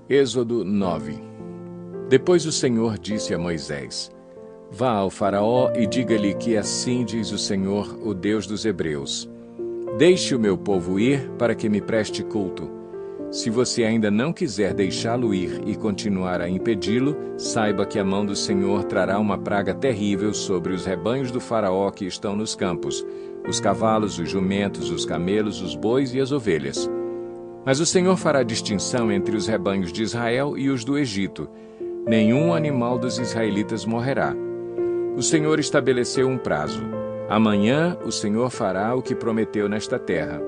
Êxodo 9. Depois o Senhor disse a Moisés: Vá ao Faraó e diga-lhe que assim diz o Senhor, o Deus dos Hebreus: Deixe o meu povo ir para que me preste culto. Se você ainda não quiser deixá-lo ir e continuar a impedi-lo, saiba que a mão do Senhor trará uma praga terrível sobre os rebanhos do Faraó que estão nos campos, os cavalos, os jumentos, os camelos, os bois e as ovelhas. Mas o Senhor fará distinção entre os rebanhos de Israel e os do Egito. Nenhum animal dos israelitas morrerá. O Senhor estabeleceu um prazo. Amanhã o Senhor fará o que prometeu nesta terra.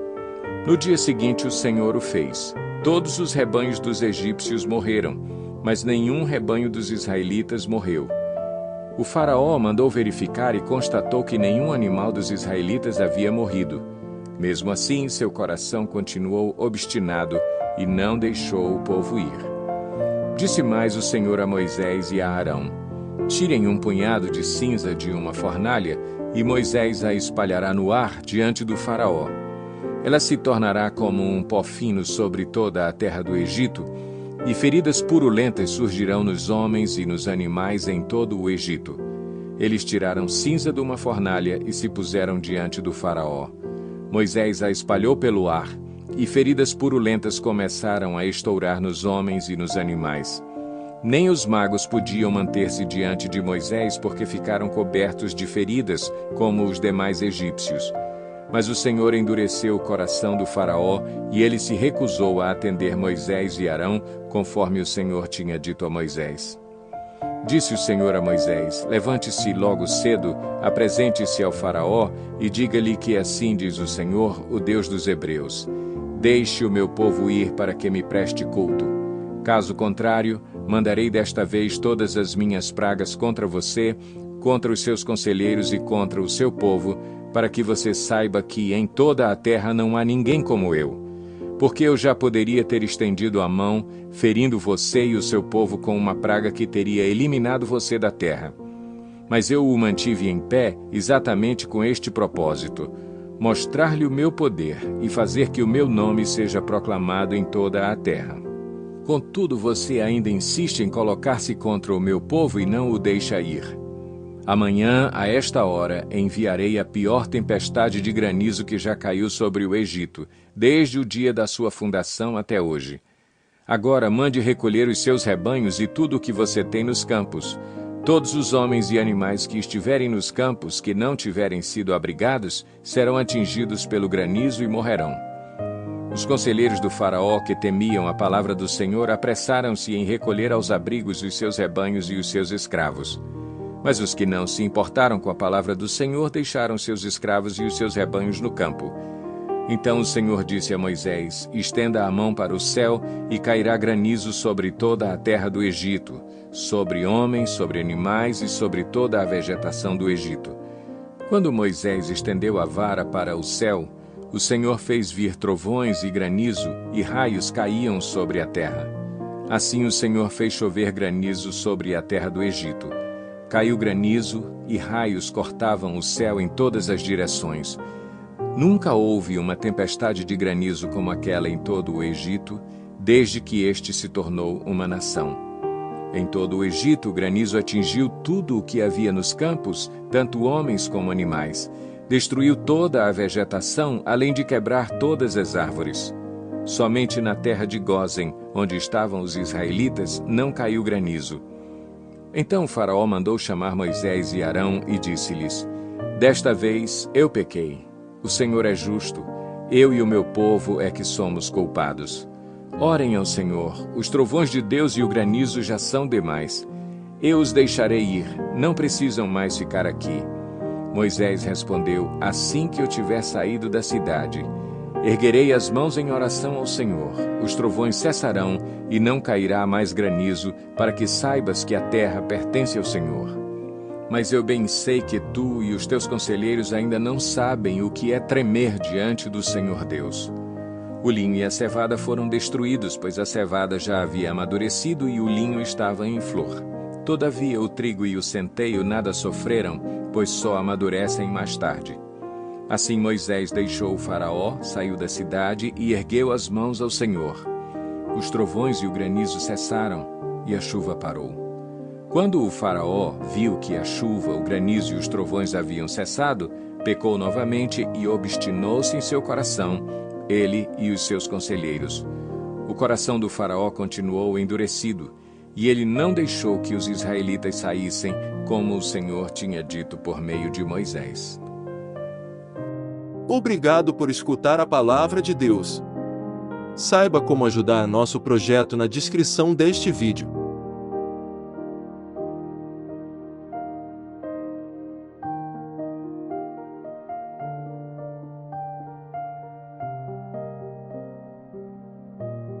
No dia seguinte o Senhor o fez. Todos os rebanhos dos egípcios morreram, mas nenhum rebanho dos israelitas morreu. O Faraó mandou verificar e constatou que nenhum animal dos israelitas havia morrido. Mesmo assim, seu coração continuou obstinado e não deixou o povo ir. Disse mais o Senhor a Moisés e a Arão: Tirem um punhado de cinza de uma fornalha e Moisés a espalhará no ar diante do Faraó. Ela se tornará como um pó fino sobre toda a terra do Egito, e feridas purulentas surgirão nos homens e nos animais em todo o Egito. Eles tiraram cinza de uma fornalha e se puseram diante do Faraó. Moisés a espalhou pelo ar, e feridas purulentas começaram a estourar nos homens e nos animais. Nem os magos podiam manter-se diante de Moisés porque ficaram cobertos de feridas, como os demais egípcios. Mas o Senhor endureceu o coração do Faraó, e ele se recusou a atender Moisés e Arão, conforme o Senhor tinha dito a Moisés. Disse o Senhor a Moisés: Levante-se logo cedo, apresente-se ao Faraó e diga-lhe que assim diz o Senhor, o Deus dos Hebreus: Deixe o meu povo ir para que me preste culto. Caso contrário, mandarei desta vez todas as minhas pragas contra você, contra os seus conselheiros e contra o seu povo, para que você saiba que em toda a terra não há ninguém como eu. Porque eu já poderia ter estendido a mão, ferindo você e o seu povo com uma praga que teria eliminado você da terra. Mas eu o mantive em pé exatamente com este propósito: mostrar-lhe o meu poder e fazer que o meu nome seja proclamado em toda a terra. Contudo, você ainda insiste em colocar-se contra o meu povo e não o deixa ir. Amanhã, a esta hora, enviarei a pior tempestade de granizo que já caiu sobre o Egito, desde o dia da sua fundação até hoje. Agora mande recolher os seus rebanhos e tudo o que você tem nos campos. Todos os homens e animais que estiverem nos campos, que não tiverem sido abrigados, serão atingidos pelo granizo e morrerão. Os conselheiros do Faraó, que temiam a palavra do Senhor, apressaram-se em recolher aos abrigos os seus rebanhos e os seus escravos. Mas os que não se importaram com a palavra do Senhor deixaram seus escravos e os seus rebanhos no campo. Então o Senhor disse a Moisés: Estenda a mão para o céu e cairá granizo sobre toda a terra do Egito, sobre homens, sobre animais e sobre toda a vegetação do Egito. Quando Moisés estendeu a vara para o céu, o Senhor fez vir trovões e granizo, e raios caíam sobre a terra. Assim o Senhor fez chover granizo sobre a terra do Egito. Caiu granizo e raios cortavam o céu em todas as direções. Nunca houve uma tempestade de granizo como aquela em todo o Egito, desde que este se tornou uma nação. Em todo o Egito, o granizo atingiu tudo o que havia nos campos, tanto homens como animais. Destruiu toda a vegetação, além de quebrar todas as árvores. Somente na terra de Gósen, onde estavam os israelitas, não caiu granizo. Então o Faraó mandou chamar Moisés e Arão e disse-lhes: Desta vez eu pequei. O Senhor é justo. Eu e o meu povo é que somos culpados. Orem ao Senhor. Os trovões de Deus e o granizo já são demais. Eu os deixarei ir. Não precisam mais ficar aqui. Moisés respondeu: Assim que eu tiver saído da cidade, erguerei as mãos em oração ao Senhor. Os trovões cessarão e não cairá mais granizo, para que saibas que a terra pertence ao Senhor. Mas eu bem sei que tu e os teus conselheiros ainda não sabem o que é tremer diante do Senhor Deus. O linho e a cevada foram destruídos, pois a cevada já havia amadurecido e o linho estava em flor. Todavia o trigo e o centeio nada sofreram, pois só amadurecem mais tarde. Assim Moisés deixou o Faraó, saiu da cidade e ergueu as mãos ao Senhor. Os trovões e o granizo cessaram, e a chuva parou. Quando o faraó viu que a chuva, o granizo e os trovões haviam cessado, pecou novamente e obstinou-se em seu coração, ele e os seus conselheiros. O coração do faraó continuou endurecido, e ele não deixou que os israelitas saíssem, como o Senhor tinha dito por meio de Moisés. Obrigado por escutar a palavra de Deus. Saiba como ajudar nosso projeto na descrição deste vídeo.